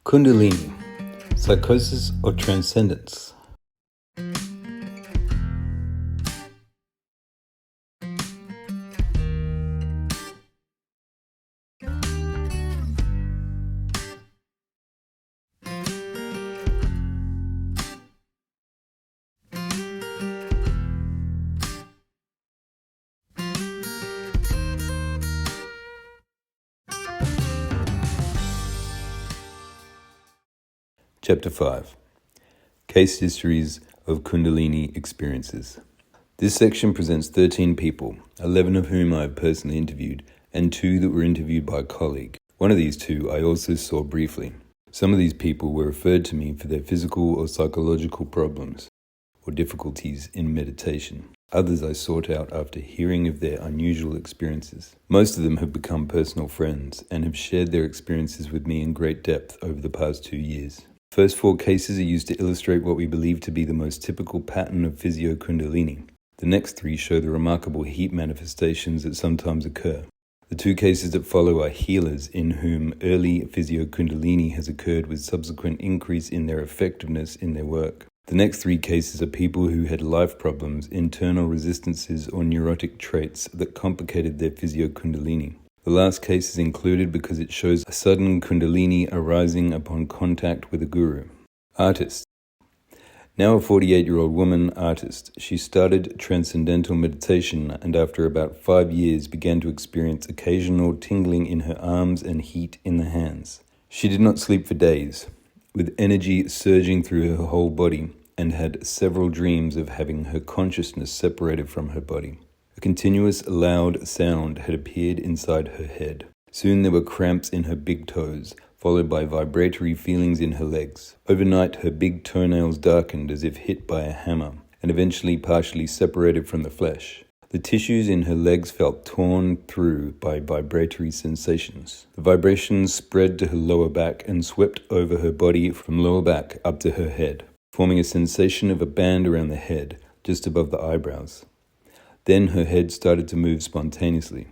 Kundalini, Psychosis or Transcendence. Chapter 5. Case Histories of Kundalini Experiences. This section presents 13 people, 11 of whom I have personally interviewed, and 2 that were interviewed by a colleague. One of these 2 I also saw briefly. Some of these people were referred to me for their physical or psychological problems or difficulties in meditation. Others I sought out after hearing of their unusual experiences. Most of them have become personal friends and have shared their experiences with me in great depth over the past 2 years. First 4 cases are used to illustrate what we believe to be the most typical pattern of physio-Kundalini. The next 3 show the remarkable heat manifestations that sometimes occur. The 2 cases that follow are healers in whom early physio-Kundalini has occurred with subsequent increase in their effectiveness in their work. The next 3 cases are people who had life problems, internal resistances, or neurotic traits that complicated their physio-Kundalini. The last case is included because it shows a sudden Kundalini arising upon contact with a guru. Artist. Now a 48-year-old woman artist, she started transcendental meditation and after about 5 years began to experience occasional tingling in her arms and heat in the hands. She did not sleep for days, with energy surging through her whole body, and had several dreams of having her consciousness separated from her body. A continuous loud sound had appeared inside her head. Soon there were cramps in her big toes, followed by vibratory feelings in her legs. Overnight her big toenails darkened as if hit by a hammer, and eventually partially separated from the flesh. The tissues in her legs felt torn through by vibratory sensations. The vibrations spread to her lower back and swept over her body from lower back up to her head, forming a sensation of a band around the head, just above the eyebrows. Then her head started to move spontaneously.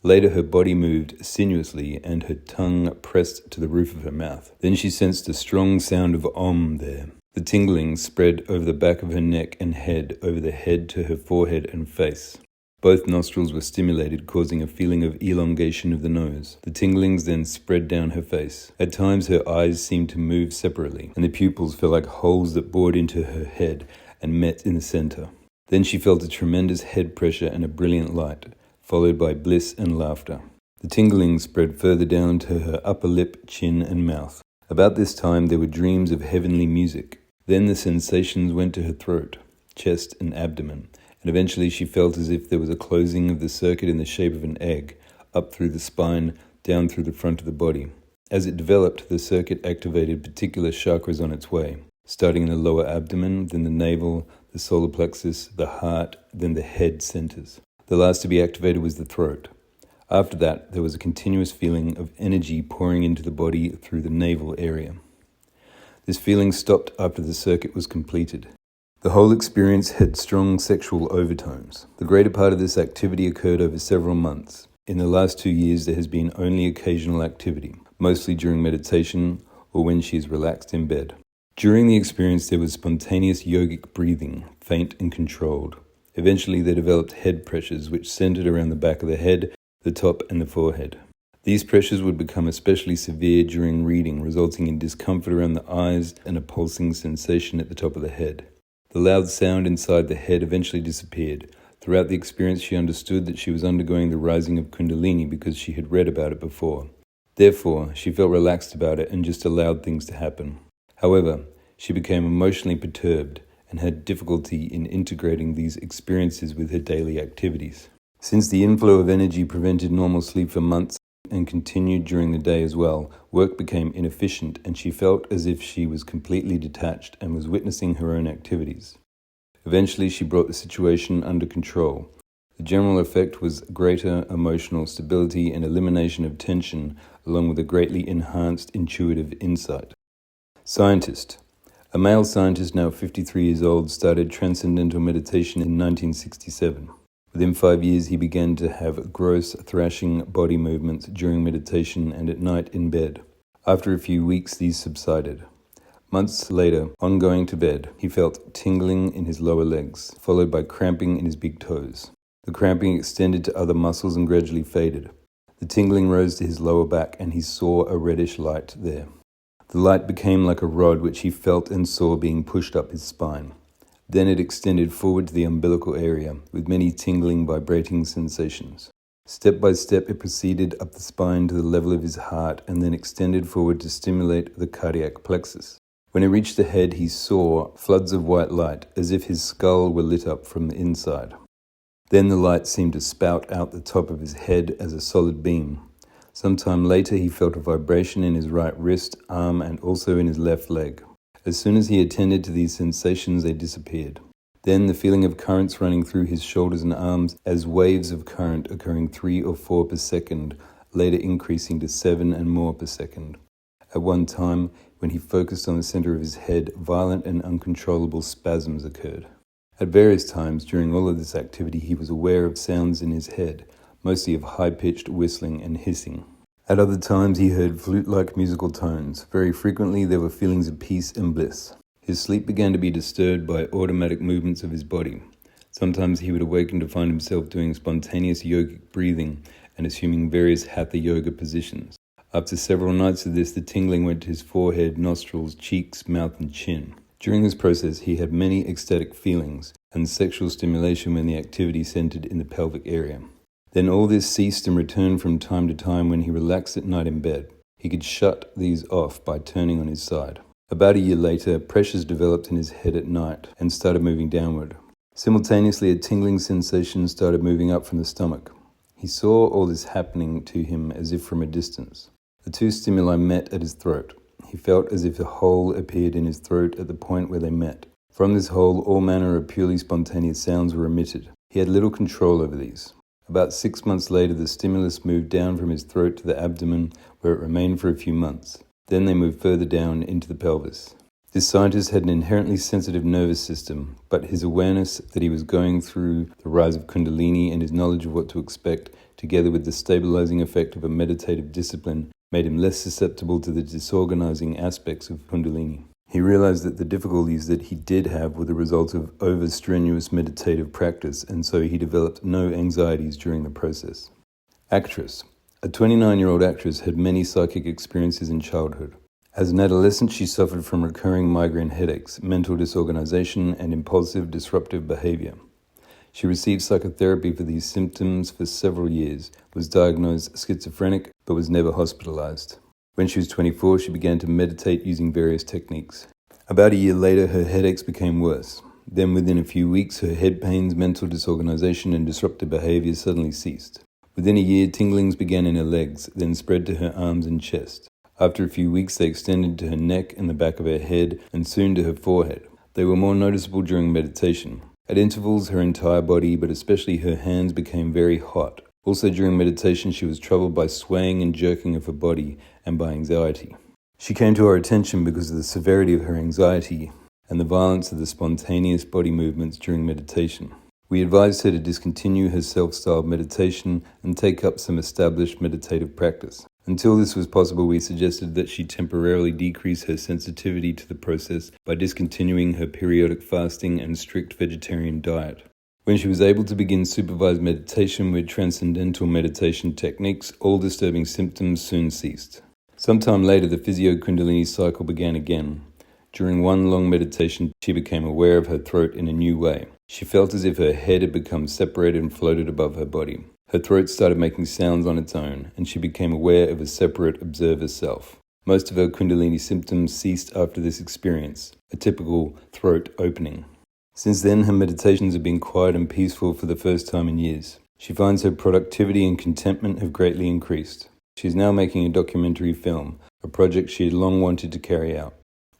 Later her body moved sinuously and her tongue pressed to the roof of her mouth. Then she sensed a strong sound of Om there. The tingling spread over the back of her neck and head, over the head to her forehead and face. Both nostrils were stimulated, causing a feeling of elongation of the nose. The tinglings then spread down her face. At times her eyes seemed to move separately, and the pupils felt like holes that bored into her head and met in the center. Then she felt a tremendous head pressure and a brilliant light, followed by bliss and laughter. The tingling spread further down to her upper lip, chin, and mouth. About this time there were dreams of heavenly music. Then the sensations went to her throat, chest, and abdomen, and eventually she felt as if there was a closing of the circuit in the shape of an egg, up through the spine, down through the front of the body. As it developed, the circuit activated particular chakras on its way, starting in the lower abdomen, then the navel, the solar plexus, the heart, then the head centers. The last to be activated was the throat. After that, there was a continuous feeling of energy pouring into the body through the navel area. This feeling stopped after the circuit was completed. The whole experience had strong sexual overtones. The greater part of this activity occurred over several months. In the last 2 years, there has been only occasional activity, mostly during meditation or when she is relaxed in bed. During the experience, there was spontaneous yogic breathing, faint and controlled. Eventually, they developed head pressures which centered around the back of the head, the top, and the forehead. These pressures would become especially severe during reading, resulting in discomfort around the eyes and a pulsing sensation at the top of the head. The loud sound inside the head eventually disappeared. Throughout the experience, she understood that she was undergoing the rising of Kundalini because she had read about it before. Therefore, she felt relaxed about it and just allowed things to happen. However, she became emotionally perturbed and had difficulty in integrating these experiences with her daily activities. Since the inflow of energy prevented normal sleep for months and continued during the day as well, work became inefficient and she felt as if she was completely detached and was witnessing her own activities. Eventually, she brought the situation under control. The general effect was greater emotional stability and elimination of tension, along with a greatly enhanced intuitive insight. Scientist. A male scientist now 53 years old started transcendental meditation in 1967. Within 5 years, he began to have gross thrashing body movements during meditation and at night in bed. After a few weeks, these subsided. Months later, on going to bed, he felt tingling in his lower legs, followed by cramping in his big toes. The cramping extended to other muscles and gradually faded. The tingling rose to his lower back, and he saw a reddish light there. The light became like a rod which he felt and saw being pushed up his spine. Then it extended forward to the umbilical area, with many tingling, vibrating sensations. Step by step, it proceeded up the spine to the level of his heart and then extended forward to stimulate the cardiac plexus. When it reached the head, he saw floods of white light, as if his skull were lit up from the inside. Then the light seemed to spout out the top of his head as a solid beam. Sometime later, he felt a vibration in his right wrist, arm, and also in his left leg. As soon as he attended to these sensations, they disappeared. Then the feeling of currents running through his shoulders and arms as waves of current occurring 3 or 4 per second, later increasing to 7 and more per second. At one time, when he focused on the center of his head, violent and uncontrollable spasms occurred. At various times during all of this activity, he was aware of sounds in his head, mostly of high-pitched whistling and hissing. At other times, he heard flute-like musical tones. Very frequently, there were feelings of peace and bliss. His sleep began to be disturbed by automatic movements of his body. Sometimes he would awaken to find himself doing spontaneous yogic breathing and assuming various hatha yoga positions. After several nights of this, the tingling went to his forehead, nostrils, cheeks, mouth, and chin. During this process, he had many ecstatic feelings and sexual stimulation when the activity centered in the pelvic area. Then all this ceased and returned from time to time when he relaxed at night in bed. He could shut these off by turning on his side. About a year later, pressures developed in his head at night and started moving downward. Simultaneously, a tingling sensation started moving up from the stomach. He saw all this happening to him as if from a distance. The two stimuli met at his throat. He felt as if a hole appeared in his throat at the point where they met. From this hole, all manner of purely spontaneous sounds were emitted. He had little control over these. About 6 months later, the stimulus moved down from his throat to the abdomen, where it remained for a few months. Then they moved further down into the pelvis. This scientist had an inherently sensitive nervous system, but his awareness that he was going through the rise of Kundalini and his knowledge of what to expect, together with the stabilizing effect of a meditative discipline, made him less susceptible to the disorganizing aspects of Kundalini. He realized that the difficulties that he did have were the result of over-strenuous meditative practice, and so he developed no anxieties during the process. Actress. A 29-year-old actress had many psychic experiences in childhood. As an adolescent, she suffered from recurring migraine headaches, mental disorganization, and impulsive, disruptive behavior. She received psychotherapy for these symptoms for several years, was diagnosed schizophrenic, but was never hospitalized. When she was 24, she began to meditate using various techniques. About a year later, her headaches became worse. Then within a few weeks, her head pains, mental disorganization, and disruptive behavior suddenly ceased. Within a year, tinglings began in her legs, then spread to her arms and chest. After a few weeks, they extended to her neck and the back of her head, and soon to her forehead. They were more noticeable during meditation. At intervals, her entire body, but especially her hands, became very hot. Also during meditation, she was troubled by swaying and jerking of her body and by anxiety. She came to our attention because of the severity of her anxiety and the violence of the spontaneous body movements during meditation. We advised her to discontinue her self-styled meditation and take up some established meditative practice. Until this was possible, we suggested that she temporarily decrease her sensitivity to the process by discontinuing her periodic fasting and strict vegetarian diet. When she was able to begin supervised meditation with transcendental meditation techniques, all disturbing symptoms soon ceased. Sometime later, the physio-Kundalini cycle began again. During one long meditation, she became aware of her throat in a new way. She felt as if her head had become separated and floated above her body. Her throat started making sounds on its own, and she became aware of a separate observer self. Most of her Kundalini symptoms ceased after this experience, a typical throat opening. Since then, her meditations have been quiet and peaceful for the first time in years. She finds her productivity and contentment have greatly increased. She is now making a documentary film, a project she had long wanted to carry out.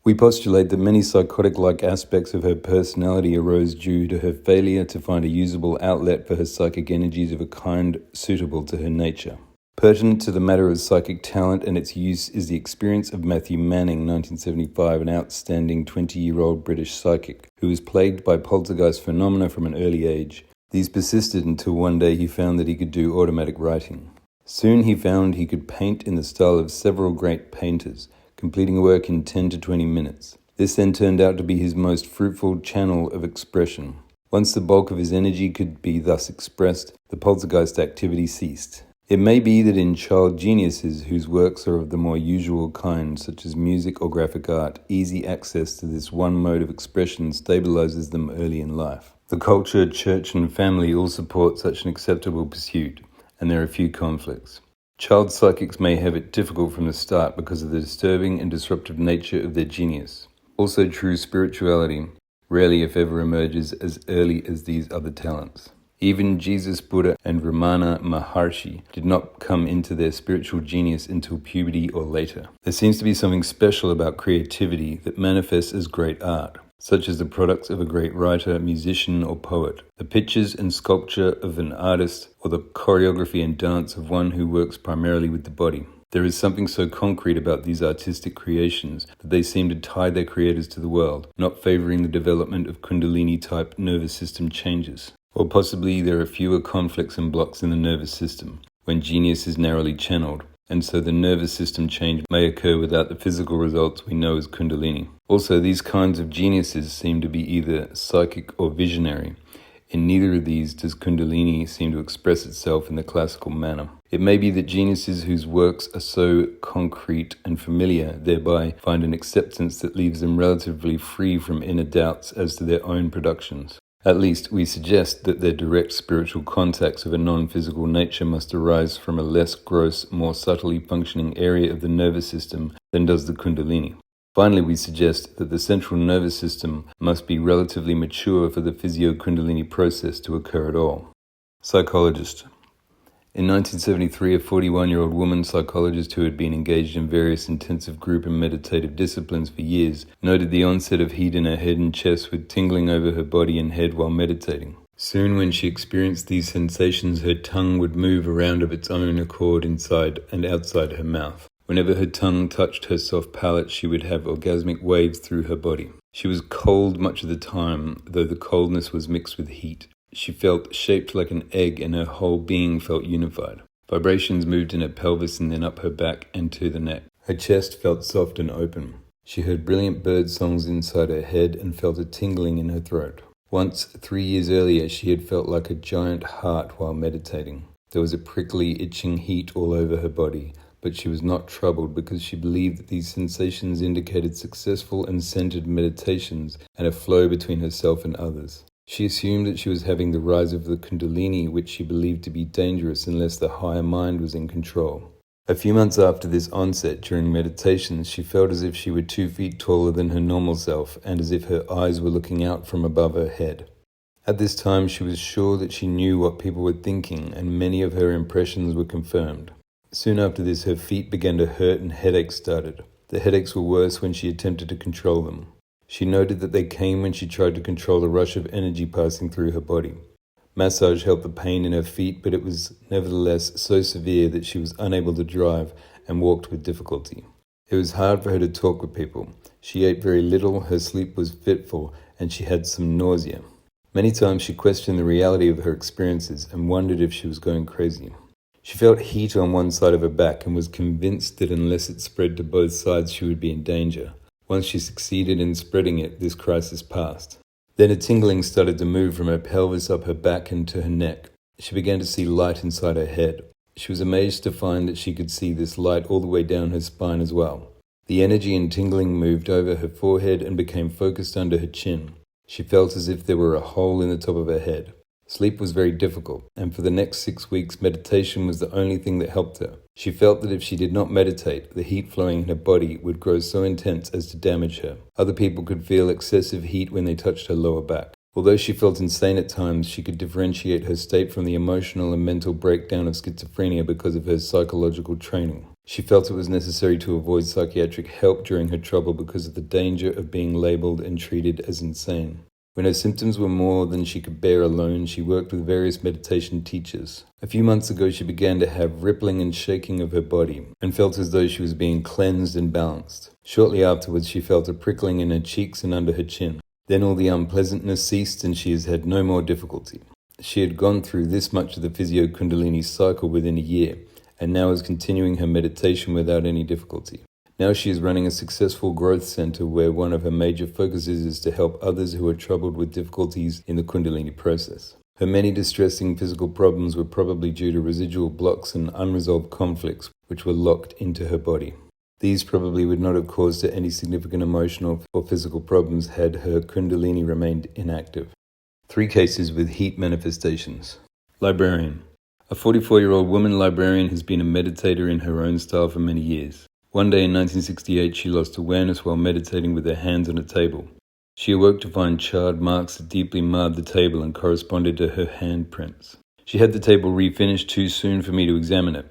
We postulate that many psychotic-like aspects of her personality arose due to her failure to find a usable outlet for her psychic energies of a kind suitable to her nature. Pertinent to the matter of psychic talent and its use is the experience of Matthew Manning, 1975, an outstanding 20-year-old British psychic who was plagued by poltergeist phenomena from an early age. These persisted until one day he found that he could do automatic writing. Soon he found he could paint in the style of several great painters, completing work in 10 to 20 minutes. This then turned out to be his most fruitful channel of expression. Once the bulk of his energy could be thus expressed, the poltergeist activity ceased. It may be that in child geniuses whose works are of the more usual kind, such as music or graphic art, easy access to this one mode of expression stabilizes them early in life. The culture, church, and family all support such an acceptable pursuit, and there are few conflicts. Child psychics may have it difficult from the start because of the disturbing and disruptive nature of their genius. Also, true spirituality rarely, if ever, emerges as early as these other talents. Even Jesus, Buddha, and Ramana Maharshi did not come into their spiritual genius until puberty or later. There seems to be something special about creativity that manifests as great art, such as the products of a great writer, musician, or poet, the pictures and sculpture of an artist, or the choreography and dance of one who works primarily with the body. There is something so concrete about these artistic creations that they seem to tie their creators to the world, not favoring the development of Kundalini-type nervous system changes. Or possibly there are fewer conflicts and blocks in the nervous system, when genius is narrowly channeled, and so the nervous system change may occur without the physical results we know as Kundalini. Also, these kinds of geniuses seem to be either psychic or visionary. In neither of these does Kundalini seem to express itself in the classical manner. It may be that geniuses whose works are so concrete and familiar thereby find an acceptance that leaves them relatively free from inner doubts as to their own productions. At least, we suggest that their direct spiritual contacts of a non-physical nature must arise from a less gross, more subtly functioning area of the nervous system than does the Kundalini. Finally, we suggest that the central nervous system must be relatively mature for the physio-Kundalini process to occur at all. Psychologist. In 1973, a 41-year-old woman psychologist who had been engaged in various intensive group and meditative disciplines for years noted the onset of heat in her head and chest with tingling over her body and head while meditating. Soon when she experienced these sensations, her tongue would move around of its own accord inside and outside her mouth. Whenever her tongue touched her soft palate, she would have orgasmic waves through her body. She was cold much of the time, though the coldness was mixed with heat. She felt shaped like an egg and her whole being felt unified. Vibrations moved in her pelvis and then up her back and to the neck. Her chest felt soft and open. She heard brilliant bird songs inside her head and felt a tingling in her throat. Once, 3 years earlier, she had felt like a giant heart while meditating. There was a prickly, itching heat all over her body, but she was not troubled because she believed that these sensations indicated successful and centered meditations and a flow between herself and others. She assumed that she was having the rise of the Kundalini, which she believed to be dangerous unless the higher mind was in control. A few months after this onset, during meditations, she felt as if she were 2 feet taller than her normal self and as if her eyes were looking out from above her head. At this time, she was sure that she knew what people were thinking, and many of her impressions were confirmed. Soon after this, her feet began to hurt and headaches started. The headaches were worse when she attempted to control them. She noted that they came when she tried to control the rush of energy passing through her body. Massage helped the pain in her feet, but it was nevertheless so severe that she was unable to drive and walked with difficulty. It was hard for her to talk with people. She ate very little, her sleep was fitful, and she had some nausea. Many times she questioned the reality of her experiences and wondered if she was going crazy. She felt heat on one side of her back and was convinced that unless it spread to both sides she would be in danger. Once she succeeded in spreading it, this crisis passed. Then a tingling started to move from her pelvis up her back and to her neck. She began to see light inside her head. She was amazed to find that she could see this light all the way down her spine as well. The energy and tingling moved over her forehead and became focused under her chin. She felt as if there were a hole in the top of her head. Sleep was very difficult, and for the next 6 weeks, meditation was the only thing that helped her. She felt that if she did not meditate, the heat flowing in her body would grow so intense as to damage her. Other people could feel excessive heat when they touched her lower back. Although she felt insane at times, she could differentiate her state from the emotional and mental breakdown of schizophrenia because of her psychological training. She felt it was necessary to avoid psychiatric help during her trouble because of the danger of being labeled and treated as insane. When her symptoms were more than she could bear alone, she worked with various meditation teachers. A few months ago, she began to have rippling and shaking of her body and felt as though she was being cleansed and balanced. Shortly afterwards, she felt a prickling in her cheeks and under her chin. Then all the unpleasantness ceased and she has had no more difficulty. She had gone through this much of the physio-Kundalini cycle within a year, and now is continuing her meditation without any difficulty. Now she is running a successful growth center where one of her major focuses is to help others who are troubled with difficulties in the Kundalini process. Her many distressing physical problems were probably due to residual blocks and unresolved conflicts which were locked into her body. These probably would not have caused her any significant emotional or physical problems had her Kundalini remained inactive. 3 cases with heat manifestations. Librarian. A 44-year-old woman librarian has been a meditator in her own style for many years. One day in 1968, she lost awareness while meditating with her hands on a table. She awoke to find charred marks that deeply marred the table and corresponded to her handprints. She had the table refinished too soon for me to examine it.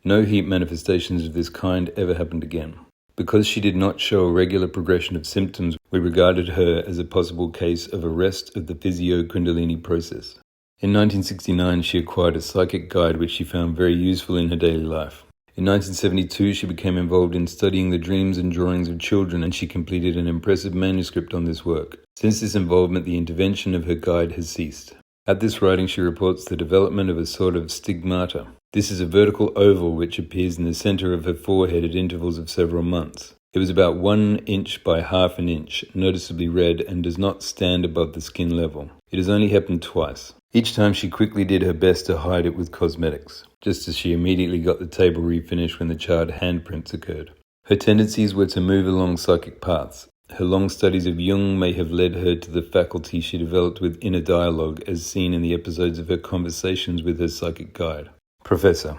No heat manifestations of this kind ever happened again. Because she did not show a regular progression of symptoms, we regarded her as a possible case of arrest of the physio-Kundalini process. In 1969, she acquired a psychic guide which she found very useful in her daily life. In 1972, she became involved in studying the dreams and drawings of children, and she completed an impressive manuscript on this work. Since this involvement, the intervention of her guide has ceased. At this writing, she reports the development of a sort of stigmata. This is a vertical oval which appears in the center of her forehead at intervals of several months. It was about 1 inch by half an inch, noticeably red, and does not stand above the skin level. It has only happened twice. Each time she quickly did her best to hide it with cosmetics, just as she immediately got the table refinished when the charred handprints occurred. Her tendencies were to move along psychic paths. Her long studies of Jung may have led her to the faculty she developed with inner dialogue, as seen in the episodes of her conversations with her psychic guide. Professor.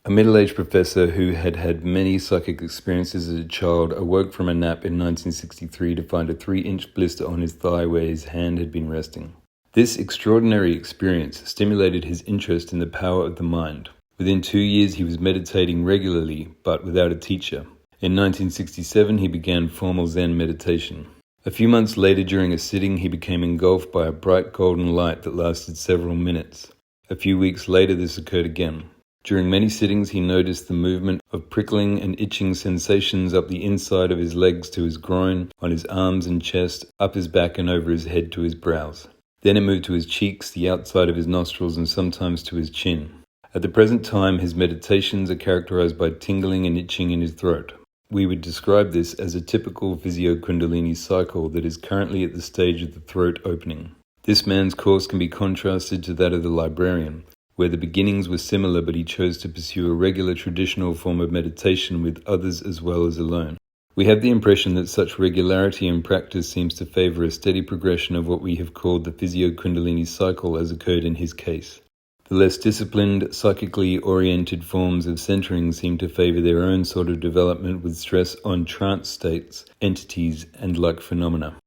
A middle-aged professor who had had many psychic experiences as a child awoke from a nap in 1963 to find a 3-inch blister on his thigh where his hand had been resting. This extraordinary experience stimulated his interest in the power of the mind. Within 2 years he was meditating regularly, but without a teacher. In 1967 he began formal Zen meditation. A few months later, during a sitting, he became engulfed by a bright golden light that lasted several minutes. A few weeks later this occurred again. During many sittings he noticed the movement of prickling and itching sensations up the inside of his legs to his groin, on his arms and chest, up his back and over his head to his brows. Then it moved to his cheeks, the outside of his nostrils, and sometimes to his chin. At the present time, his meditations are characterized by tingling and itching in his throat. We would describe this as a typical physio-Kundalini cycle that is currently at the stage of the throat opening. This man's course can be contrasted to that of the librarian, where the beginnings were similar, but he chose to pursue a regular traditional form of meditation with others as well as alone. We have the impression that such regularity in practice seems to favor a steady progression of what we have called the physio-Kundalini cycle as occurred in his case. The less disciplined, psychically oriented forms of centering seem to favor their own sort of development with stress on trance states, entities, and like phenomena.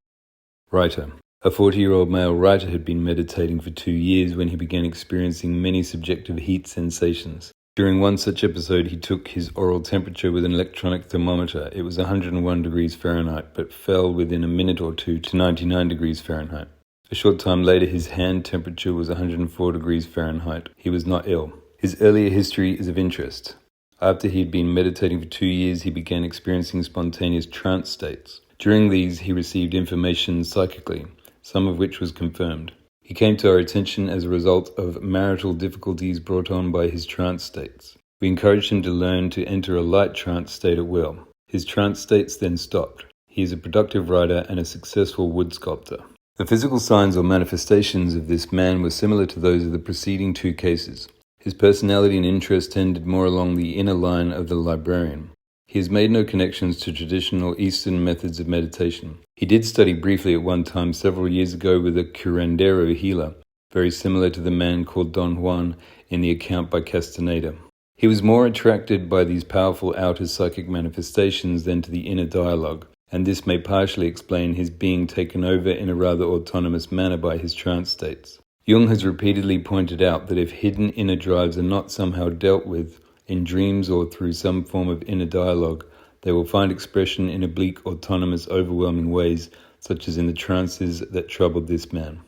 Writer. A 40-year-old male writer had been meditating for 2 years when he began experiencing many subjective heat sensations. During one such episode, he took his oral temperature with an electronic thermometer. It was 101 degrees Fahrenheit, but fell within a minute or two to 99 degrees Fahrenheit. A short time later, his hand temperature was 104 degrees Fahrenheit. He was not ill. His earlier history is of interest. After he had been meditating for 2 years, he began experiencing spontaneous trance states. During these, he received information psychically, some of which was confirmed. He came to our attention as a result of marital difficulties brought on by his trance states. We encouraged him to learn to enter a light trance state at will. His trance states then stopped. He is a productive writer and a successful wood sculptor. The physical signs or manifestations of this man were similar to those of the preceding 2 cases. His personality and interest tended more along the inner line of the librarian. He has made no connections to traditional Eastern methods of meditation. He did study briefly at one time several years ago with a curandero healer, very similar to the man called Don Juan in the account by Castaneda. He was more attracted by these powerful outer psychic manifestations than to the inner dialogue, and this may partially explain his being taken over in a rather autonomous manner by his trance states. Jung has repeatedly pointed out that if hidden inner drives are not somehow dealt with in dreams or through some form of inner dialogue, they will find expression in oblique, autonomous, overwhelming ways, such as in the trances that troubled this man.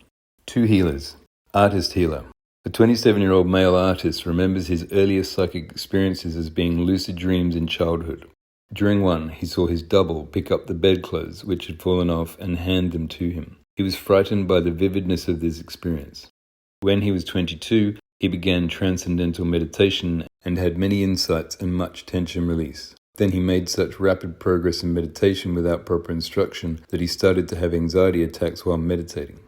2 healers. Artist healer. A 27-year-old male artist remembers his earliest psychic experiences as being lucid dreams in childhood. During one, he saw his double pick up the bedclothes which had fallen off and hand them to him. He was frightened by the vividness of this experience. When he was 22, He began transcendental meditation and had many insights and much tension release. Then he made such rapid progress in meditation without proper instruction that he started to have anxiety attacks while meditating.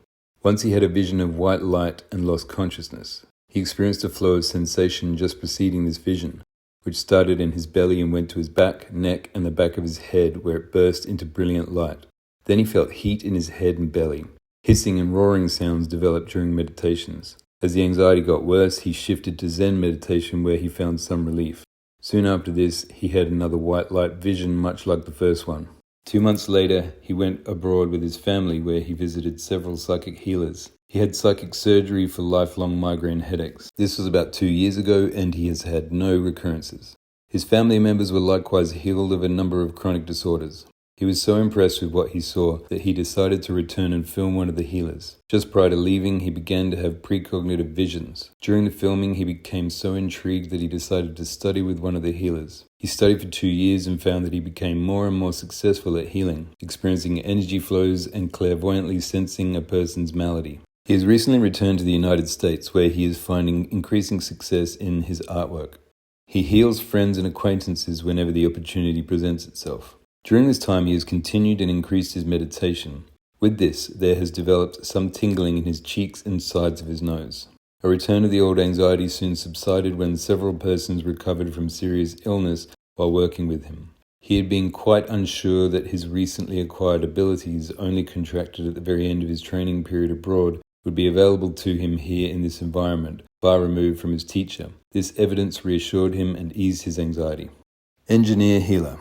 Once he had a vision of white light and lost consciousness. He experienced a flow of sensation just preceding this vision, which started in his belly and went to his back, neck, and the back of his head, where it burst into brilliant light. Then he felt heat in his head and belly. Hissing and roaring sounds developed during meditations. As the anxiety got worse, he shifted to Zen meditation, where he found some relief. Soon after this, he had another white light vision, much like the first one. 2 months later, he went abroad with his family, where he visited several psychic healers. He had psychic surgery for lifelong migraine headaches. This was about 2 years ago, and he has had no recurrences. His family members were likewise healed of a number of chronic disorders. He was so impressed with what he saw that he decided to return and film one of the healers. Just prior to leaving, he began to have precognitive visions. During the filming, he became so intrigued that he decided to study with one of the healers. He studied for 2 years and found that he became more and more successful at healing, experiencing energy flows and clairvoyantly sensing a person's malady. He has recently returned to the United States, where he is finding increasing success in his artwork. He heals friends and acquaintances whenever the opportunity presents itself. During this time, he has continued and increased his meditation. With this, there has developed some tingling in his cheeks and sides of his nose. A return of the old anxiety soon subsided when several persons recovered from serious illness while working with him. He had been quite unsure that his recently acquired abilities, only contracted at the very end of his training period abroad, would be available to him here in this environment, far removed from his teacher. This evidence reassured him and eased his anxiety. Engineer Healer.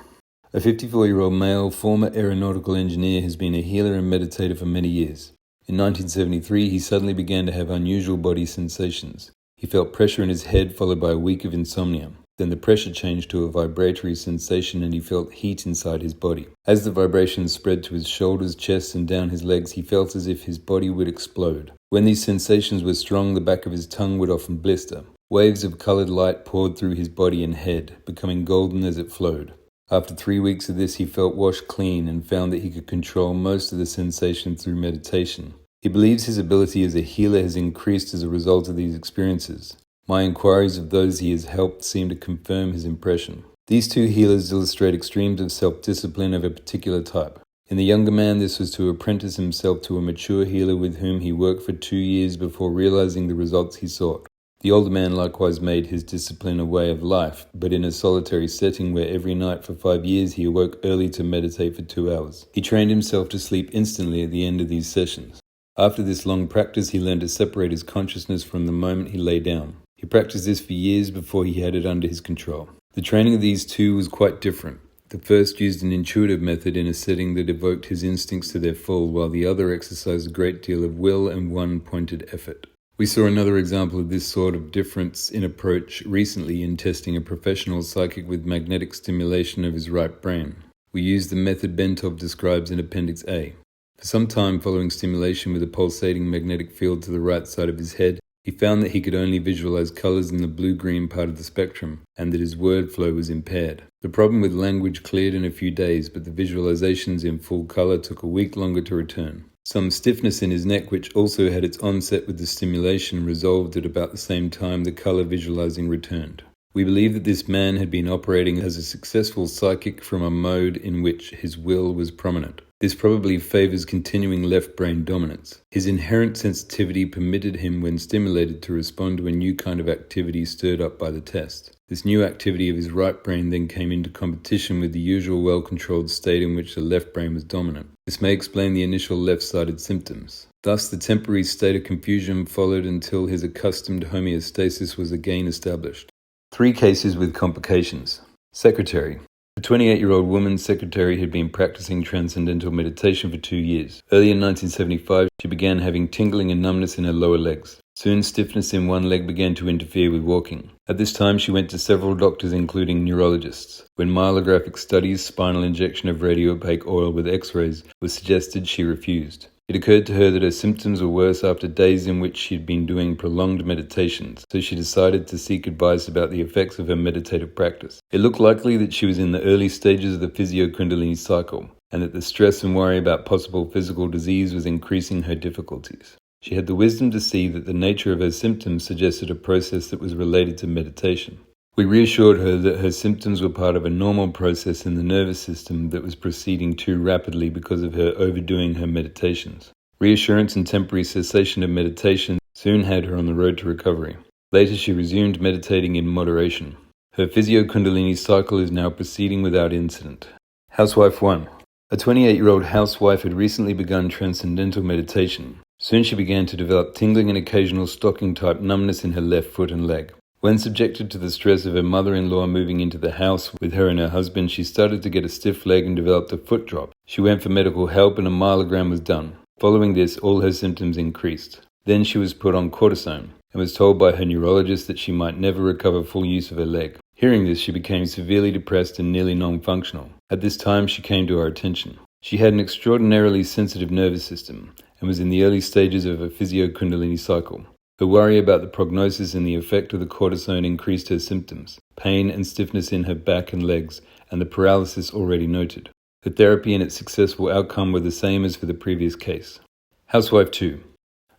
A 54-year-old male, former aeronautical engineer, has been a healer and meditator for many years. In 1973, he suddenly began to have unusual body sensations. He felt pressure in his head, followed by a week of insomnia. Then the pressure changed to a vibratory sensation and he felt heat inside his body. As the vibrations spread to his shoulders, chest, and down his legs, he felt as if his body would explode. When these sensations were strong, the back of his tongue would often blister. Waves of colored light poured through his body and head, becoming golden as it flowed. After 3 weeks of this, he felt washed clean and found that he could control most of the sensation through meditation. He believes his ability as a healer has increased as a result of these experiences. My inquiries of those he has helped seem to confirm his impression. These two healers illustrate extremes of self-discipline of a particular type. In the younger man, this was to apprentice himself to a mature healer with whom he worked for 2 years before realizing the results he sought. The older man likewise made his discipline a way of life, but in a solitary setting where every night for 5 years he awoke early to meditate for 2 hours. He trained himself to sleep instantly at the end of these sessions. After this long practice, he learned to separate his consciousness from the moment he lay down. He practiced this for years before he had it under his control. The training of these two was quite different. The first used an intuitive method in a setting that evoked his instincts to their full, while the other exercised a great deal of will and one-pointed effort. We saw another example of this sort of difference in approach recently in testing a professional psychic with magnetic stimulation of his right brain. We used the method Bentov describes in Appendix A. For some time following stimulation with a pulsating magnetic field to the right side of his head, he found that he could only visualize colors in the blue-green part of the spectrum, and that his word flow was impaired. The problem with language cleared in a few days, but the visualizations in full color took a week longer to return. Some stiffness in his neck, which also had its onset with the stimulation, resolved at about the same time the color visualizing returned. We believe that this man had been operating as a successful psychic from a mode in which his will was prominent. This probably favors continuing left brain dominance. His inherent sensitivity permitted him, when stimulated, to respond to a new kind of activity stirred up by the test. This new activity of his right brain then came into competition with the usual well-controlled state in which the left brain was dominant. This may explain the initial left-sided symptoms. Thus, the temporary state of confusion followed until his accustomed homeostasis was again established. 3 cases with complications. Secretary. A 28-year-old woman's secretary had been practicing transcendental meditation for 2 years. Early in 1975, she began having tingling and numbness in her lower legs. Soon, stiffness in one leg began to interfere with walking. At this time, she went to several doctors, including neurologists. When myelographic studies, spinal injection of radiopaque oil with X-rays, was suggested, she refused. It occurred to her that her symptoms were worse after days in which she had been doing prolonged meditations, so she decided to seek advice about the effects of her meditative practice. It looked likely that she was in the early stages of the physio-Kundalini cycle, and that the stress and worry about possible physical disease was increasing her difficulties. She had the wisdom to see that the nature of her symptoms suggested a process that was related to meditation. We reassured her that her symptoms were part of a normal process in the nervous system that was proceeding too rapidly because of her overdoing her meditations. Reassurance and temporary cessation of meditation soon had her on the road to recovery. Later, she resumed meditating in moderation. Her physio-Kundalini cycle is now proceeding without incident. Housewife 1. A 28-year-old housewife had recently begun transcendental meditation. Soon she began to develop tingling and occasional stocking-type numbness in her left foot and leg. When subjected to the stress of her mother-in-law moving into the house with her and her husband, she started to get a stiff leg and developed a foot drop. She went for medical help and a myelogram was done. Following this, all her symptoms increased. Then she was put on cortisone and was told by her neurologist that she might never recover full use of her leg. Hearing this, she became severely depressed and nearly non-functional. At this time, she came to our attention. She had an extraordinarily sensitive nervous system and was in the early stages of a physio-Kundalini cycle. Her worry about the prognosis and the effect of the cortisone increased her symptoms, pain and stiffness in her back and legs, and the paralysis already noted. Her therapy and its successful outcome were the same as for the previous case. Housewife 2.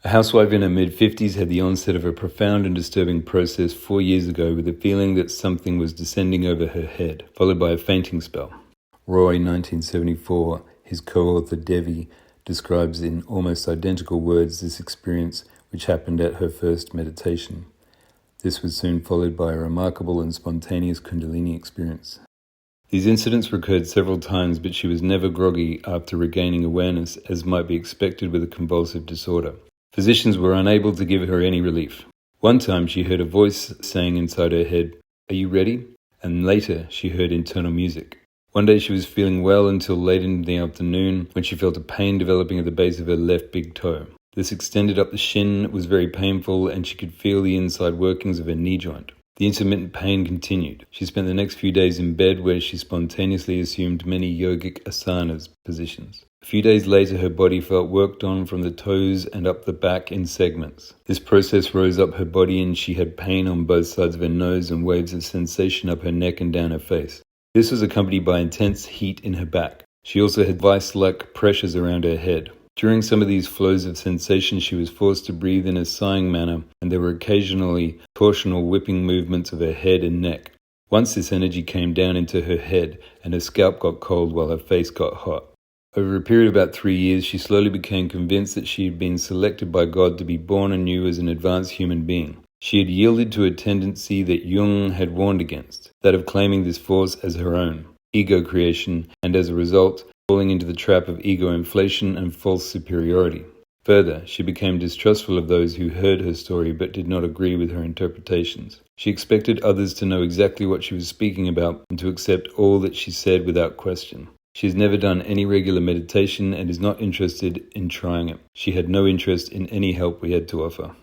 A housewife in her mid-50s had the onset of a profound and disturbing process 4 years ago with a feeling that something was descending over her head, followed by a fainting spell. Roy, 1974, his co-author Devi, describes in almost identical words this experience which happened at her first meditation. This was soon followed by a remarkable and spontaneous Kundalini experience. These incidents recurred several times, but she was never groggy after regaining awareness, as might be expected with a convulsive disorder. Physicians were unable to give her any relief. One time she heard a voice saying inside her head, "Are you ready?" And later she heard internal music. One day she was feeling well until late in the afternoon when she felt a pain developing at the base of her left big toe. This extended up the shin, was very painful, and she could feel the inside workings of her knee joint. The intermittent pain continued. She spent the next few days in bed where she spontaneously assumed many yogic asanas positions. A few days later, her body felt worked on from the toes and up the back in segments. This process rose up her body and she had pain on both sides of her nose and waves of sensation up her neck and down her face. This was accompanied by intense heat in her back. She also had vice-like pressures around her head. During some of these flows of sensation, she was forced to breathe in a sighing manner, and there were occasionally torsional whipping movements of her head and neck. Once this energy came down into her head, and her scalp got cold while her face got hot. Over a period of about 3 years, she slowly became convinced that she had been selected by God to be born anew as an advanced human being. She had yielded to a tendency that Jung had warned against, that of claiming this force as her own, ego creation, and as a result, falling into the trap of ego inflation and false superiority. Further, she became distrustful of those who heard her story but did not agree with her interpretations. She expected others to know exactly what she was speaking about and to accept all that she said without question. She has never done any regular meditation and is not interested in trying it. She had no interest in any help we had to offer.